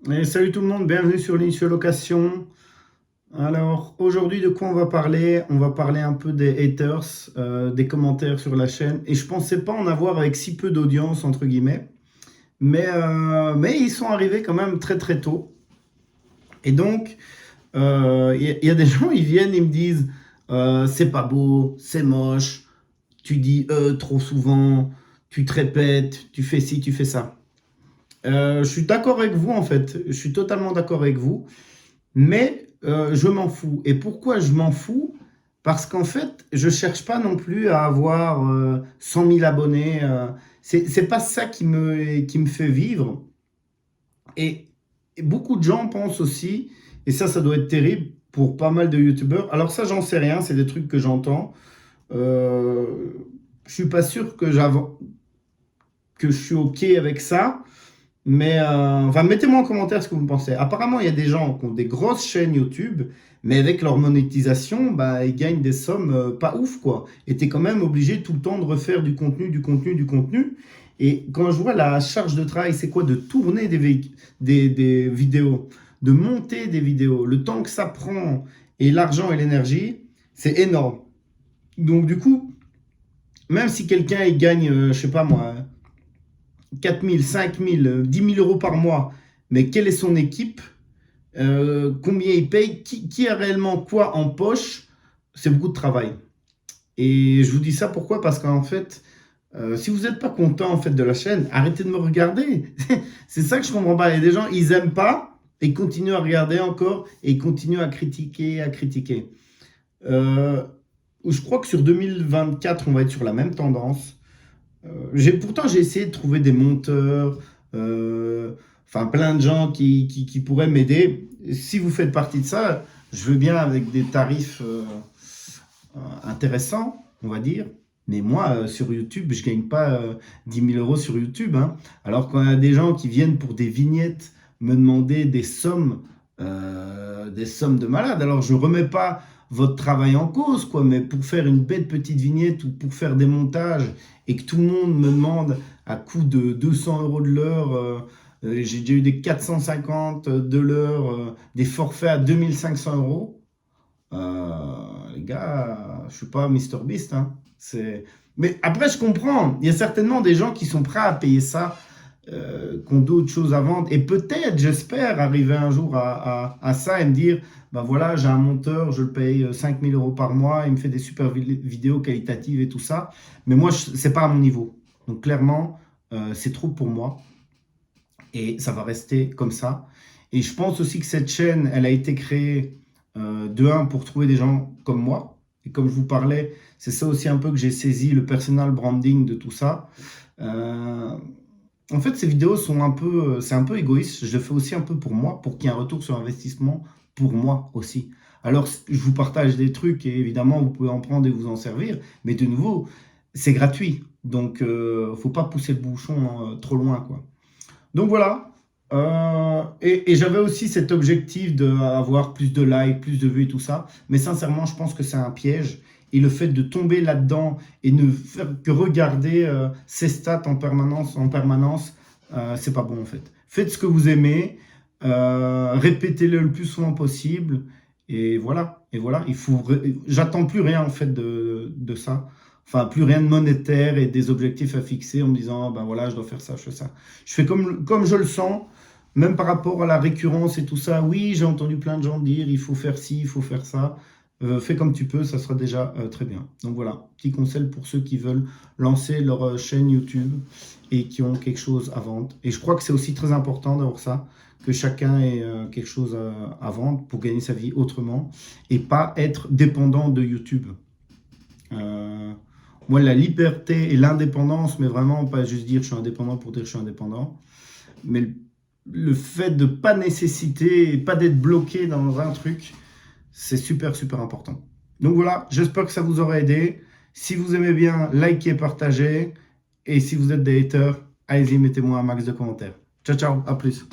Et salut tout le monde, bienvenue sur l'Initial Location. Alors aujourd'hui de quoi on va parler? On va parler un peu des haters, des commentaires sur la chaîne. Et je pensais pas en avoir avec si peu d'audience entre guillemets, mais ils sont arrivés quand même très très tôt. Et donc il y a des gens, ils viennent, ils me disent c'est pas beau, c'est moche, tu dis trop souvent, tu te répètes, tu fais ci, tu fais ça. Je suis d'accord avec vous en fait, je suis totalement d'accord avec vous. Mais je m'en fous. Et pourquoi je m'en fous? Parce qu'en fait, je cherche pas non plus à avoir 100 000 abonnés. C'est pas ça qui me fait vivre. Et beaucoup de gens pensent aussi, et ça doit être terrible pour pas mal de youtubeurs. Alors ça, j'en sais rien, c'est des trucs que j'entends. Euh, je suis pas sûr que je suis OK avec ça. Mais enfin, mettez-moi en commentaire ce que vous pensez. Apparemment, il y a des gens qui ont des grosses chaînes YouTube, mais avec leur monétisation, bah, ils gagnent des sommes pas ouf, quoi. Et tu es quand même obligé tout le temps de refaire du contenu, du contenu, du contenu. Et quand je vois la charge de travail, c'est quoi de tourner des vidéos, de monter des vidéos, le temps que ça prend et l'argent et l'énergie, c'est énorme. Donc du coup, même si quelqu'un il gagne, je sais pas moi, 4 000, 5 000, 10 000 euros par mois, mais quelle est son équipe, combien il paye, qui a réellement quoi en poche, c'est beaucoup de travail. Et je vous dis ça pourquoi? Parce qu'en fait, si vous n'êtes pas content en fait de la chaîne, arrêtez de me regarder. C'est ça que je comprends pas. Il y a des gens, ils aiment pas et continuent à regarder encore et ils continuent à critiquer, à critiquer. Euh, je crois que sur 2024, on va être sur la même tendance. Pourtant, j'ai essayé de trouver des monteurs, enfin plein de gens qui pourraient m'aider. Si vous faites partie de ça, je veux bien avec des tarifs intéressants, on va dire. Mais moi, sur YouTube, je ne gagne pas 10 000 euros sur YouTube, hein. Alors quand il y a des gens qui viennent pour des vignettes me demander des sommes de malade. Alors je ne remets pas votre travail en cause, quoi, mais pour faire une bête petite vignette ou pour faire des montages et que tout le monde me demande à coût de 200 euros de l'heure, j'ai déjà eu des 450 de l'heure, des forfaits à 2500 euros. Les gars, je suis pas Mister Beast, hein. Mais après, je comprends. Il y a certainement des gens qui sont prêts à payer ça, qui ont d'autres choses à vendre. Et peut-être, j'espère, arriver un jour à ça et me dire, ben voilà, j'ai un monteur, je le paye 5 000 euros par mois, il me fait des super vidéos qualitatives et tout ça. Mais moi, c'est pas à mon niveau. Donc clairement, c'est trop pour moi. Et ça va rester comme ça. Et je pense aussi que cette chaîne, elle a été créée de un pour trouver des gens comme moi. Et comme je vous parlais, c'est ça aussi un peu que j'ai saisi, le personal branding de tout ça. En fait, ces vidéos sont c'est un peu égoïste. Je le fais aussi un peu pour moi, pour qu'il y ait un retour sur investissement pour moi aussi. Alors, je vous partage des trucs et évidemment, vous pouvez en prendre et vous en servir. Mais de nouveau, c'est gratuit. Donc, faut pas pousser le bouchon trop loin, quoi. Donc voilà. Et j'avais aussi cet objectif d'avoir plus de likes, plus de vues et tout ça. Mais sincèrement, je pense que c'est un piège. Et le fait de tomber là-dedans et ne faire que regarder ses stats en permanence, c'est pas bon en fait. Faites ce que vous aimez, répétez-le le plus souvent possible. Et voilà. Et voilà. J'attends plus rien en fait de ça. Enfin, plus rien de monétaire et des objectifs à fixer en me disant, ben voilà, je dois faire ça, je fais ça. Je fais comme je le sens, même par rapport à la récurrence et tout ça. Oui, j'ai entendu plein de gens dire, il faut faire ci, il faut faire ça. Fais comme tu peux, ça sera déjà très bien. Donc voilà, petit conseil pour ceux qui veulent lancer leur chaîne YouTube et qui ont quelque chose à vendre. Et je crois que c'est aussi très important d'avoir ça, que chacun ait quelque chose à vendre pour gagner sa vie autrement et pas être dépendant de YouTube. Euh, Moi, la liberté et l'indépendance, mais vraiment pas juste dire je suis indépendant pour dire je suis indépendant, mais le fait de pas nécessiter et pas d'être bloqué dans un truc, c'est super, super important. Donc voilà, j'espère que ça vous aura aidé. Si vous aimez bien, likez, partagez. Et si vous êtes des haters, allez-y, mettez-moi un max de commentaires. Ciao, ciao, à plus.